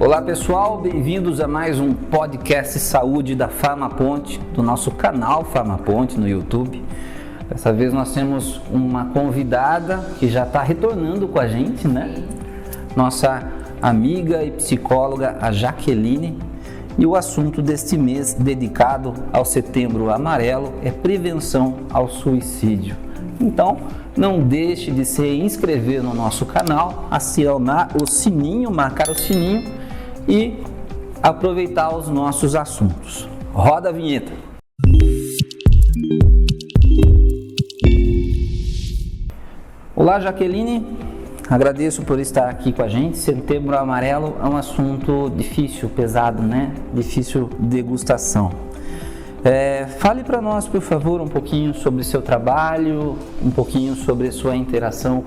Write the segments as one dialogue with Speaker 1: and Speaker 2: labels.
Speaker 1: Olá pessoal, bem-vindos a mais um podcast Saúde da Farmaponte, do nosso canal Farmaponte no YouTube. Dessa vez nós temos uma convidada que já está retornando com a gente, né? Nossa amiga e psicóloga, a Jaqueline. E o assunto deste mês, dedicado ao Setembro Amarelo, é prevenção ao suicídio. Então, não deixe de se inscrever no nosso canal, acionar o sininho, marcar o sininho e aproveitar os nossos assuntos. Roda a vinheta. Olá, Jaqueline. Agradeço por estar aqui com a gente. Setembro Amarelo é um assunto difícil, pesado, né? Difícil degustação. Fale para nós, por favor, um pouquinho sobre seu trabalho, um pouquinho sobre sua interação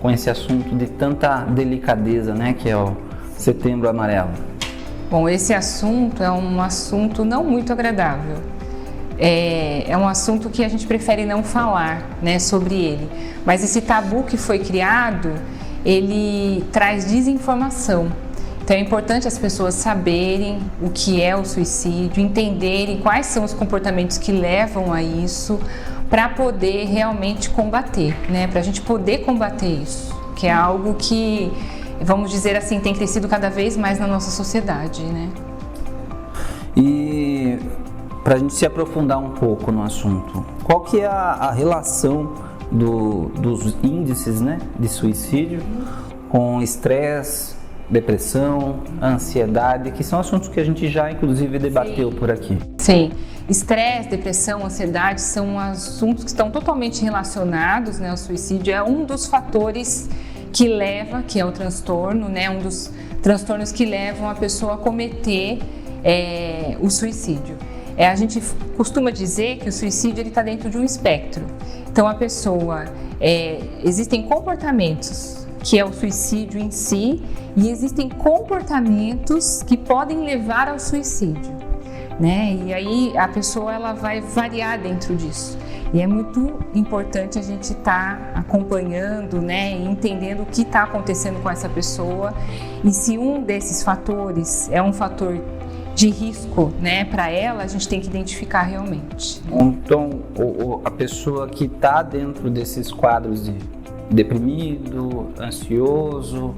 Speaker 1: com esse assunto de tanta delicadeza, né? Que é o Setembro Amarelo.
Speaker 2: Bom, esse assunto é um assunto não muito agradável. É um assunto que a gente prefere não falar, né, sobre ele. Mas esse tabu que foi criado, ele traz desinformação. Então é importante as pessoas saberem o que é o suicídio, entenderem quais são os comportamentos que levam a isso, para poder realmente combater, né? Para a gente poder combater isso, que é algo que, vamos dizer assim, tem crescido cada vez mais na nossa sociedade, né?
Speaker 1: E para a gente se aprofundar um pouco no assunto, qual que é a relação dos índices, né, de suicídio com estresse, depressão, ansiedade, que são assuntos que a gente já inclusive debateu por aqui?
Speaker 2: Sim, estresse, depressão, ansiedade são assuntos que estão totalmente relacionados, né? O suicídio é um dos fatores que leva, que é o transtorno, né? Um dos transtornos que levam a pessoa a cometer o suicídio. A gente costuma dizer que o suicídio está dentro de um espectro. Então a pessoa, existem comportamentos que é o suicídio em si, e existem comportamentos que podem levar ao suicídio, né? E aí a pessoa ela vai variar dentro disso. E é muito importante a gente estar acompanhando, né, e entendendo o que está acontecendo com essa pessoa, e se um desses fatores é um fator de risco, né, para ela, a gente tem que identificar realmente.
Speaker 1: Então, a pessoa que está dentro desses quadros de deprimido, ansioso,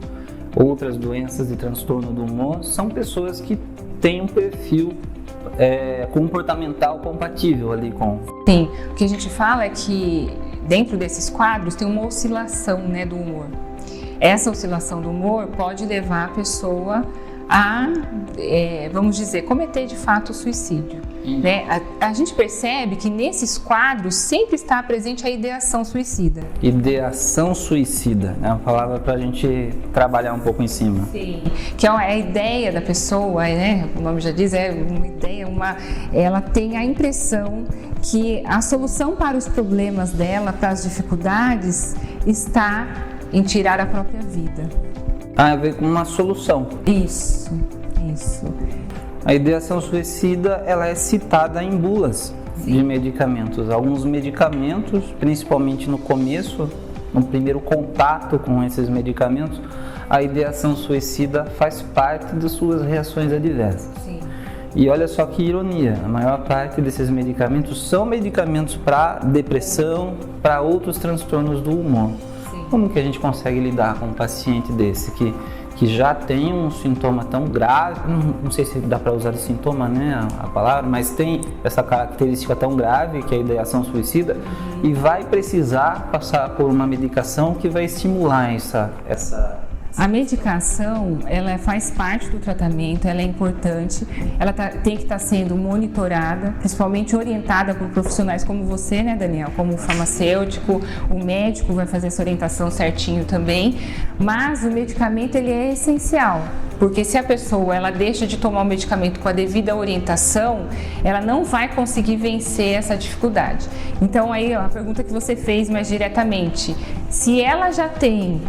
Speaker 1: outras doenças de transtorno do humor, são pessoas que têm um perfil comportamental compatível ali com...
Speaker 2: Sim, o que a gente fala é que dentro desses quadros tem uma oscilação, né, do humor. Essa oscilação do humor pode levar a pessoa a, vamos dizer, cometer de fato o suicídio. Né? A gente percebe que nesses quadros sempre está presente a ideação suicida.
Speaker 1: Ideação suicida é uma palavra para a gente trabalhar um pouco em cima.
Speaker 2: Sim, que é a ideia da pessoa, né? O nome já diz, é uma ideia, ela tem a impressão que a solução para os problemas dela, para as dificuldades, está em tirar a própria vida.
Speaker 1: A ver com uma solução.
Speaker 2: Isso.
Speaker 1: A ideação suicida, ela é citada em bulas de medicamentos. Alguns medicamentos, principalmente no começo, no primeiro contato com esses medicamentos, a ideação suicida faz parte das suas reações adversas.
Speaker 2: Sim.
Speaker 1: E olha só que ironia, a maior parte desses medicamentos são medicamentos para depressão, para outros transtornos do humor.
Speaker 2: Sim.
Speaker 1: Como que a gente consegue lidar com um paciente desse que já tem um sintoma tão grave, não sei se dá para usar de sintoma, né, a palavra, mas tem essa característica tão grave que é a ideação suicida, e vai precisar passar por uma medicação que vai estimular essa...
Speaker 2: A medicação, ela faz parte do tratamento, ela é importante, ela tem que estar sendo monitorada, principalmente orientada por profissionais como você, né, Daniel, como o farmacêutico, o médico vai fazer essa orientação certinho também, mas o medicamento ele é essencial, porque se a pessoa ela deixa de tomar o medicamento com a devida orientação, ela não vai conseguir vencer essa dificuldade. Então aí a pergunta que você fez mais diretamente, se ela já tem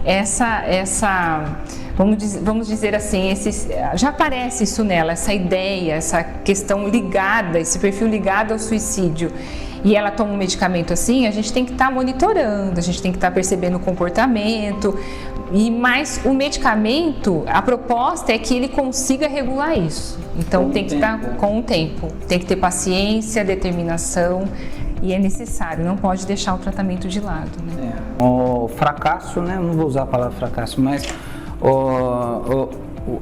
Speaker 2: vamos dizer assim, já aparece isso nela, essa ideia, essa questão ligada, esse perfil ligado ao suicídio, e ela toma um medicamento assim, a gente tem que estar monitorando, a gente tem que estar percebendo o comportamento, Mas o medicamento, a proposta é que ele consiga regular isso. Então tem que estar com o tempo. Tem que ter paciência, determinação, e é necessário, não pode deixar o tratamento de lado, né?
Speaker 1: O fracasso, né? Não vou usar a palavra fracasso, mas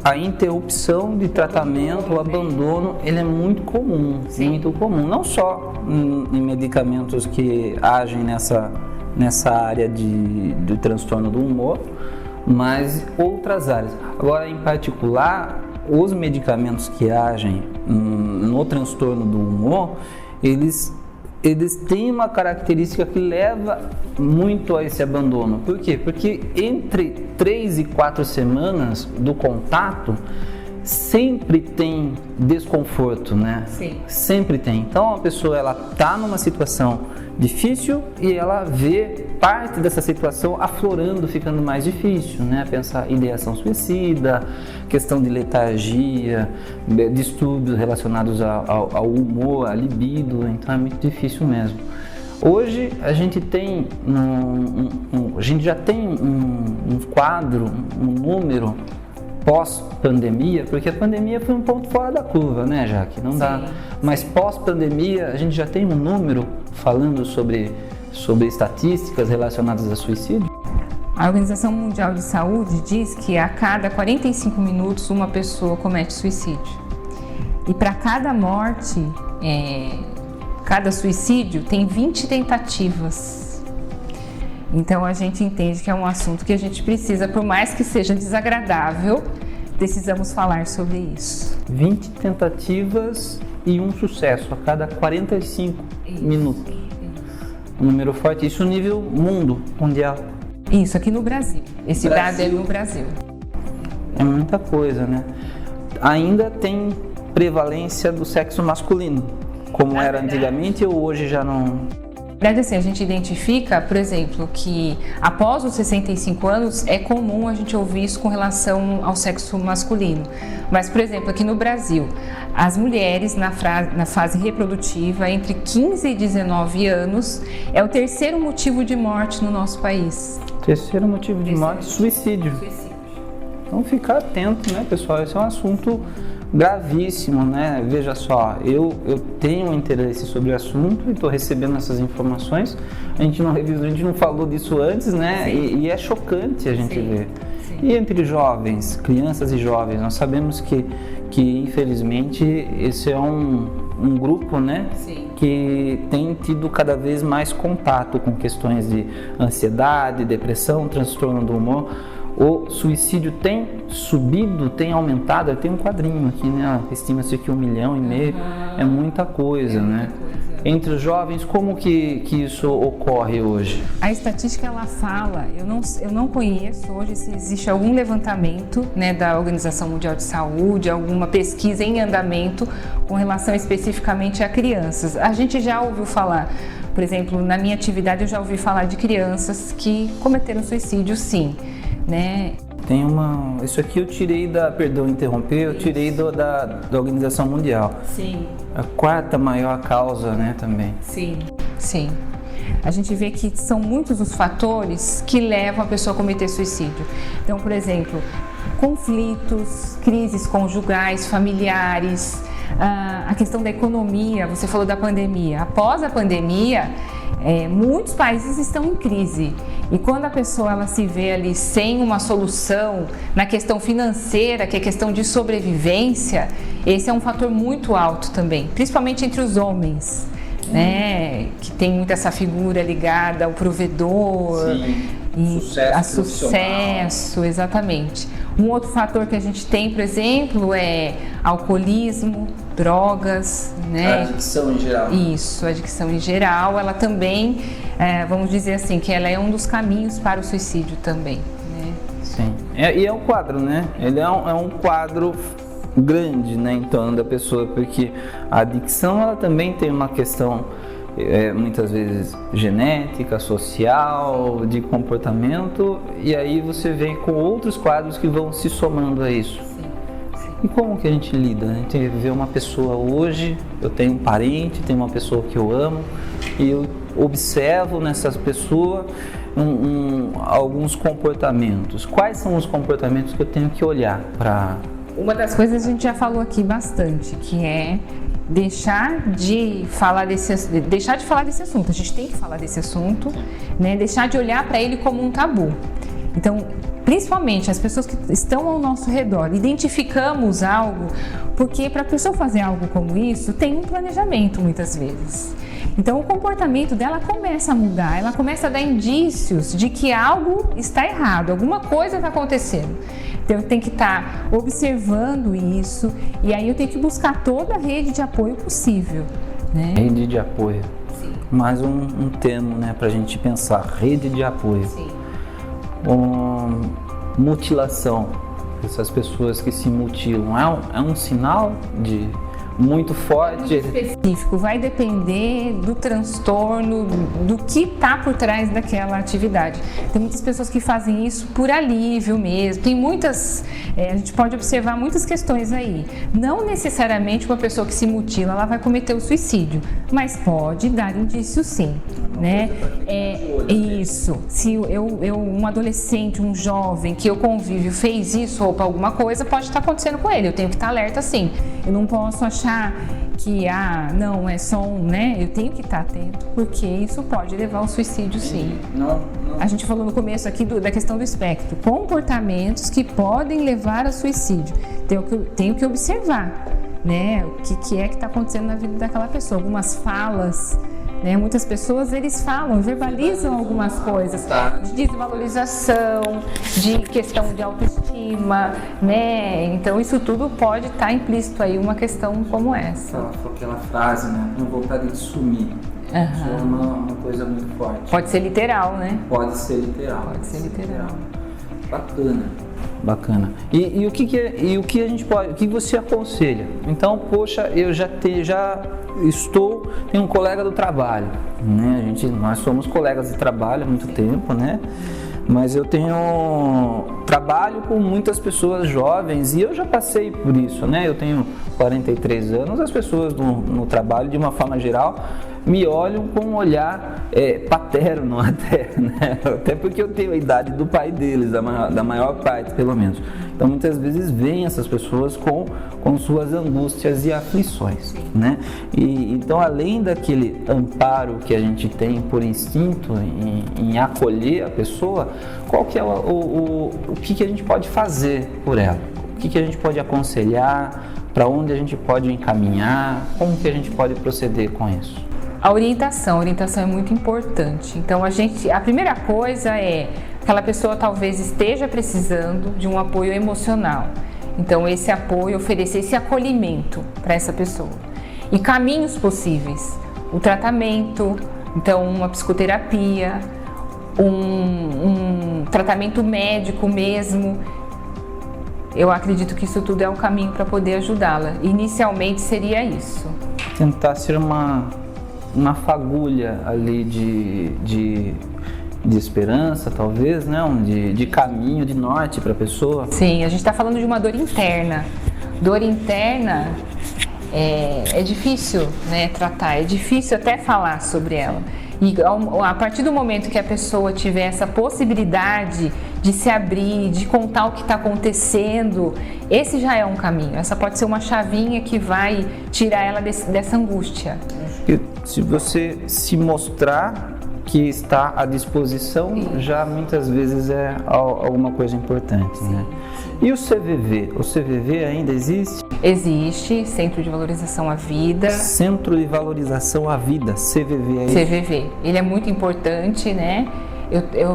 Speaker 1: a interrupção de tratamento, o abandono, ele é muito comum, muito comum. Não só em medicamentos que agem nessa área do transtorno do humor, mas outras áreas. Agora, em particular, os medicamentos que agem no transtorno do humor, eles têm uma característica que leva muito a esse abandono. Por quê? Porque entre 3 e 4 semanas do contato, sempre tem desconforto, né?
Speaker 2: Sim.
Speaker 1: Sempre tem. Então, a pessoa, ela tá numa situação difícil e ela vê parte dessa situação aflorando, ficando mais difícil, né? Pensar em ideação suicida, questão de letargia, distúrbios relacionados ao humor, à libido, então é muito difícil mesmo. Hoje a gente tem já tem um quadro, um número pós-pandemia, porque a pandemia foi um ponto fora da curva, né, Jaque? Não dá. Mas pós-pandemia a gente já tem um número falando sobre estatísticas relacionadas a suicídio?
Speaker 2: A Organização Mundial de Saúde diz que a cada 45 minutos uma pessoa comete suicídio. E para cada morte, cada suicídio tem 20 tentativas. Então a gente entende que é um assunto que a gente precisa, por mais que seja desagradável, precisamos falar sobre isso.
Speaker 1: 20 tentativas e um sucesso a cada 45 minutos. Um número forte, isso nível mundo, mundial.
Speaker 2: Isso, aqui no Brasil. Esse dado é no Brasil.
Speaker 1: É muita coisa, né? Ainda tem prevalência do sexo masculino, como era antigamente ou hoje já não?
Speaker 2: Na verdade, assim, a gente identifica, por exemplo, que após os 65 anos é comum a gente ouvir isso com relação ao sexo masculino. Mas, por exemplo, aqui no Brasil, as mulheres na fase reprodutiva entre 15 e 19 anos é o terceiro motivo de morte no nosso país.
Speaker 1: Terceiro motivo de morte, suicídio. Então ficar atento, né, pessoal? Esse é um assunto gravíssimo, né? Veja só, eu tenho interesse sobre o assunto e estou recebendo essas informações. A gente não falou disso antes, né? E é chocante a gente ver. Sim. E entre jovens, crianças e jovens, nós sabemos que infelizmente esse é um grupo, né? Sim. Que tem tido cada vez mais contato com questões de ansiedade, depressão, transtorno do humor. O suicídio tem subido, tem aumentado. Tem um quadrinho aqui, né? Estima-se que 1,5 milhão é muita coisa, né? Entre os jovens, como que isso ocorre hoje?
Speaker 2: A estatística, ela fala, eu não conheço hoje se existe algum levantamento, né, da Organização Mundial de Saúde, alguma pesquisa em andamento com relação especificamente a crianças. A gente já ouviu falar, por exemplo, na minha atividade eu já ouvi falar de crianças que cometeram suicídio, sim. Né?
Speaker 1: Tem isso aqui eu tirei perdão interromper, eu tirei da Organização Mundial.
Speaker 2: Sim.
Speaker 1: A 4ª maior causa, né, também.
Speaker 2: Sim. A gente vê que são muitos os fatores que levam a pessoa a cometer suicídio. Então, por exemplo, conflitos, crises conjugais, familiares, a questão da economia, você falou da pandemia. Após a pandemia, muitos países estão em crise. E quando a pessoa ela se vê ali sem uma solução na questão financeira, que é questão de sobrevivência, esse é um fator muito alto também, principalmente entre os homens, né? Que tem muito essa figura ligada ao provedor.
Speaker 1: Sim.
Speaker 2: E a sucesso, exatamente. Um outro fator que a gente tem, por exemplo, é alcoolismo, drogas, né?
Speaker 1: A adicção em geral.
Speaker 2: Isso, a adicção em geral, ela também, vamos dizer assim, que ela é um dos caminhos para o suicídio também, né?
Speaker 1: Sim, e é um quadro, né? Ele é um quadro grande, né, em torno da pessoa, porque a adicção, ela também tem uma questão muitas vezes genética, social, de comportamento, e aí você vem com outros quadros que vão se somando a isso. Sim. E como que a gente lida? A gente vê uma pessoa hoje, eu tenho um parente, tenho uma pessoa que eu amo, e eu observo nessas pessoas alguns comportamentos. Quais são os comportamentos que eu tenho que olhar para...
Speaker 2: Uma das coisas a gente já falou aqui bastante, que é deixar de falar desse assunto. A gente tem que falar desse assunto, né? Deixar de olhar para ele como um tabu. Então, principalmente as pessoas que estão ao nosso redor, identificamos algo, porque para a pessoa fazer algo como isso, tem um planejamento muitas vezes. Então o comportamento dela começa a mudar, ela começa a dar indícios de que algo está errado, alguma coisa está acontecendo. Então eu tenho que estar observando isso e aí eu tenho que buscar toda a rede de apoio possível, né?
Speaker 1: Rede de apoio. Sim. Mais um termo, né, para a gente pensar, rede de apoio. Sim. Mutilação, essas pessoas que se mutilam, é um sinal de muito forte?
Speaker 2: Específico, vai depender do transtorno, do que está por trás daquela atividade. Tem muitas pessoas que fazem isso por alívio mesmo, tem muitas, a gente pode observar muitas questões aí. Não necessariamente uma pessoa que se mutila, ela vai cometer o suicídio, mas pode dar indício sim, né? Isso, se um adolescente, um jovem que eu convivo fez isso ou para alguma coisa, pode estar acontecendo com ele, eu tenho que estar alerta sim. Eu não posso achar que, não, é só né? Eu tenho que estar atento, porque isso pode levar ao suicídio, sim. Não. A gente falou no começo aqui da questão do espectro, comportamentos que podem levar ao suicídio. Tenho que observar, né? O que é que está acontecendo na vida daquela pessoa. Algumas falas, né? Muitas pessoas, eles falam, verbalizam algumas coisas de desvalorização, de questão de autoestima, né? Então isso tudo pode estar implícito aí uma questão como essa.
Speaker 1: Aquela frase, né? Uma vontade de sumir. Isso é uma coisa muito forte.
Speaker 2: Pode ser literal, né?
Speaker 1: Pode ser literal. Bacana. E o que a gente pode, o que você aconselha? Então, poxa, eu tenho um colega do trabalho, né? Nós somos colegas de trabalho há muito tempo, né? Mas eu trabalho com muitas pessoas jovens e eu já passei por isso, né? Eu tenho 43 anos, as pessoas no trabalho, de uma forma geral, me olham com um olhar paterno até, né? Até porque eu tenho a idade do pai deles, da maior parte, pelo menos. Então, muitas vezes vêm essas pessoas com suas angústias e aflições, né? Então, além daquele amparo que a gente tem por instinto em acolher a pessoa, qual que é o que a gente pode fazer por ela? O que a gente pode aconselhar? Para onde a gente pode encaminhar? Como que a gente pode proceder com isso?
Speaker 2: A orientação é muito importante. Então a primeira coisa é aquela pessoa talvez esteja precisando de um apoio emocional. Então esse apoio, oferecer esse acolhimento para essa pessoa. E caminhos possíveis, o tratamento, então uma psicoterapia, um tratamento médico mesmo. Eu acredito que isso tudo é um caminho para poder ajudá-la. Inicialmente seria isso.
Speaker 1: Tentar ser uma fagulha ali de esperança, talvez, né? De caminho, de norte para a pessoa.
Speaker 2: Sim, a gente está falando de uma dor interna. Dor interna é difícil, né, tratar, é difícil até falar sobre ela. E a partir do momento que a pessoa tiver essa possibilidade de se abrir, de contar o que está acontecendo, esse já é um caminho. Essa pode ser uma chavinha que vai tirar ela dessa angústia.
Speaker 1: Se você se mostrar que está à disposição, já muitas vezes é alguma coisa importante, né? E o CVV? O CVV ainda existe?
Speaker 2: Existe, Centro de Valorização à Vida.
Speaker 1: Centro de Valorização à Vida, CVV aí?
Speaker 2: CVV. Ele é muito importante, né?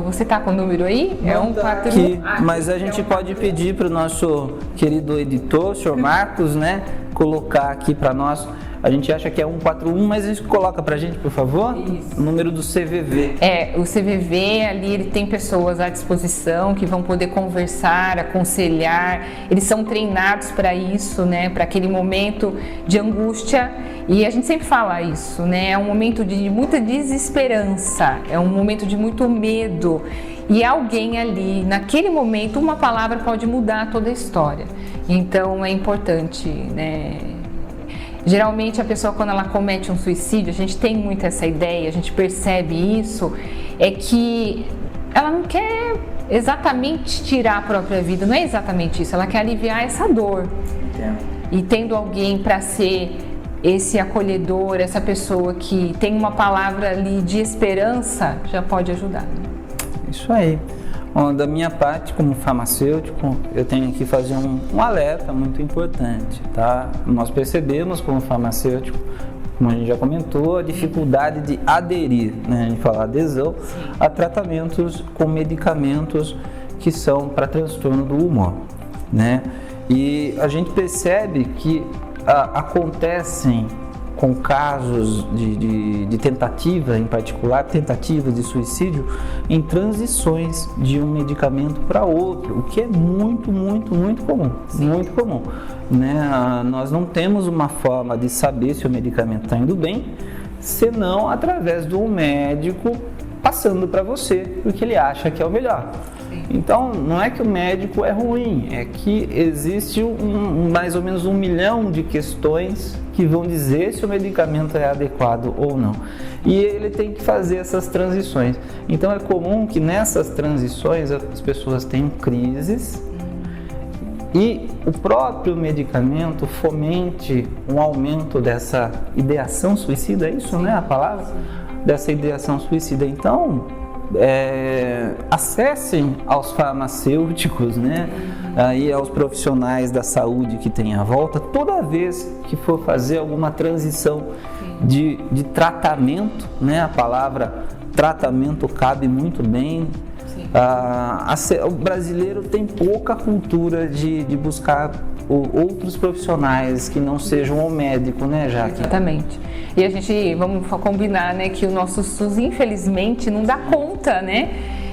Speaker 2: Você tá com o número aí?
Speaker 1: É 141. Mas a gente pode pedir para o nosso querido editor, o senhor Marcos, né? Colocar aqui para nós. A gente acha que é 141, mas a gente coloca pra gente, por favor? Isso. O número do CVV.
Speaker 2: O CVV ali, ele tem pessoas à disposição que vão poder conversar, aconselhar. Eles são treinados para isso, né? Para aquele momento de angústia. E a gente sempre fala isso, né? É um momento de muita desesperança, é um momento de muito medo. E alguém ali, naquele momento, uma palavra pode mudar toda a história. Então é importante, né? Geralmente a pessoa, quando ela comete um suicídio, a gente tem muito essa ideia, a gente percebe isso, é que ela não quer exatamente tirar a própria vida, não é exatamente isso, ela quer aliviar essa dor.
Speaker 1: Entendo.
Speaker 2: E tendo alguém para ser esse acolhedor, essa pessoa que tem uma palavra ali de esperança, já pode ajudar.
Speaker 1: Isso aí. Bom, da minha parte, como farmacêutico, eu tenho que fazer um alerta muito importante, tá? Nós percebemos como farmacêutico, como a gente já comentou, a dificuldade de aderir, né? A gente fala adesão, a tratamentos com medicamentos que são para transtorno do humor, né? E a gente percebe que acontecem com casos de tentativa, em particular tentativas de suicídio, em transições de um medicamento para outro, o que é muito comum, muito comum, né? Nós não temos uma forma de saber se o medicamento está indo bem, senão através do médico passando para você o que ele acha que é o melhor. Então, não é que o médico é ruim, é que existe mais ou menos 1 milhão de questões que vão dizer se o medicamento é adequado ou não. E ele tem que fazer essas transições. Então, é comum que nessas transições as pessoas tenham crises e o próprio medicamento fomente um aumento dessa ideação suicida, é isso, né, a palavra? Dessa ideação suicida. Então, acessem aos farmacêuticos, né? Aí aos profissionais da saúde que tem à volta, toda vez que for fazer alguma transição de tratamento, né? A palavra tratamento cabe muito bem. O brasileiro tem pouca cultura de buscar outros profissionais que não sejam o médico, né, Jaque?
Speaker 2: Exatamente. E a gente, vamos combinar, né, que o nosso SUS, infelizmente, não dá conta, né?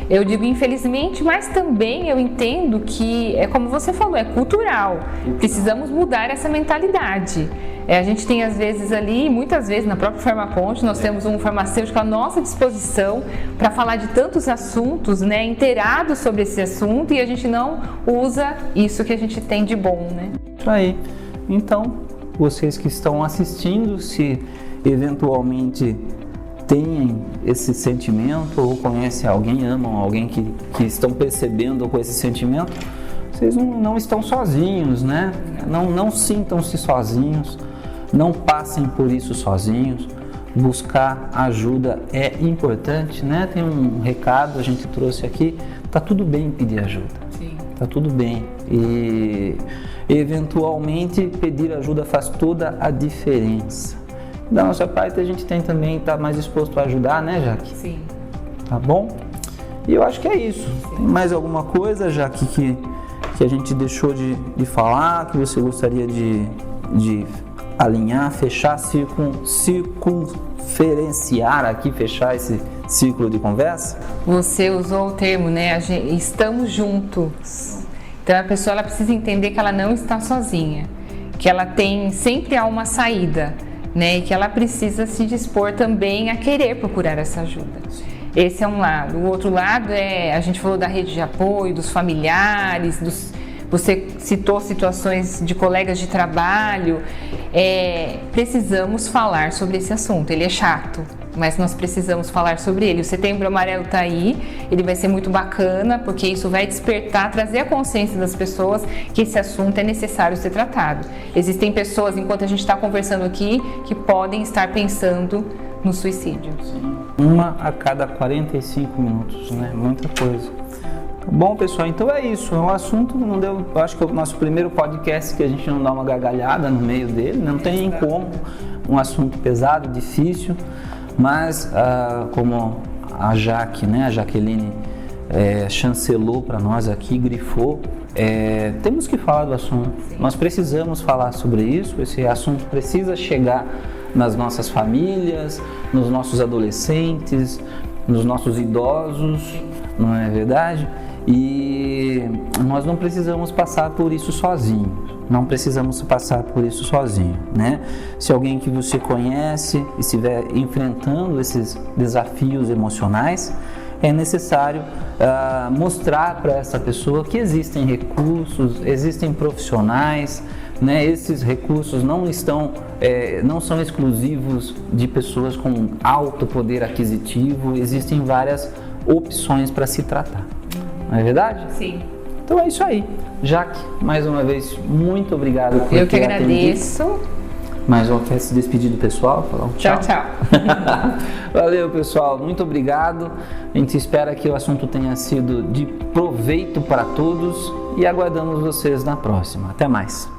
Speaker 2: Eu digo infelizmente, mas também eu entendo que, é como você falou, é cultural. Precisamos mudar essa mentalidade. A gente tem às vezes ali, muitas vezes na própria Farmaponte, nós temos um farmacêutico à nossa disposição para falar de tantos assuntos, né, inteirados sobre esse assunto, e a gente não usa isso que a gente tem de bom, né?
Speaker 1: Isso aí. Então, vocês que estão assistindo, se eventualmente têm esse sentimento ou conhecem alguém, amam alguém que estão percebendo com esse sentimento, vocês não estão sozinhos, né? Não sintam-se sozinhos, não passem por isso sozinhos. Buscar ajuda é importante, né? Tem um recado, a gente trouxe aqui, tá tudo bem pedir ajuda.
Speaker 2: Sim.
Speaker 1: Tá tudo bem. E eventualmente pedir ajuda faz toda a diferença. Da nossa parte, a gente tem também estar mais disposto a ajudar, né, Jaque?
Speaker 2: Sim.
Speaker 1: Tá bom? E eu acho que é isso. Tem mais alguma coisa, Jaque, que a gente deixou de falar, que você gostaria de alinhar, fechar, circunferenciar aqui, fechar esse ciclo de conversa?
Speaker 2: Você usou o termo, né? Estamos juntos. Então a pessoa ela precisa entender que ela não está sozinha, que ela sempre há uma saída, né? E que ela precisa se dispor também a querer procurar essa ajuda. Esse é um lado. O outro lado a gente falou da rede de apoio, dos familiares, você citou situações de colegas de trabalho. Precisamos falar sobre esse assunto. Ele é chato, mas nós precisamos falar sobre ele. O Setembro Amarelo está aí, ele vai ser muito bacana, porque isso vai despertar, trazer a consciência das pessoas que esse assunto é necessário ser tratado. Existem pessoas, enquanto a gente está conversando aqui, que podem estar pensando no suicídio.
Speaker 1: Uma a cada 45 minutos, né? Muita coisa. Bom, pessoal, então é isso. O assunto não deu. Eu acho que é o nosso primeiro podcast que a gente não dá uma gargalhada no meio dele. Não tem como. Um assunto pesado, difícil. Mas, como a Jaque, né, a Jaqueline chancelou para nós aqui, grifou, temos que falar do assunto.
Speaker 2: Sim.
Speaker 1: Nós precisamos falar sobre isso. Esse assunto precisa chegar nas nossas famílias, nos nossos adolescentes, nos nossos idosos, não é verdade? E nós não precisamos passar por isso sozinhos, não precisamos passar por isso sozinho, né? Se alguém que você conhece estiver enfrentando esses desafios emocionais, é necessário mostrar para essa pessoa que existem recursos, existem profissionais, né, esses recursos não são exclusivos de pessoas com alto poder aquisitivo, existem várias opções para se tratar. Não é verdade?
Speaker 2: Sim.
Speaker 1: Então é isso aí. Jaque, mais uma vez, muito obrigado por
Speaker 2: Eu que agradeço.
Speaker 1: Mas quer se despedir do pessoal? Falar um tchau.
Speaker 2: Tchau.
Speaker 1: Valeu, pessoal. Muito obrigado. A gente espera que o assunto tenha sido de proveito para todos e aguardamos vocês na próxima. Até mais.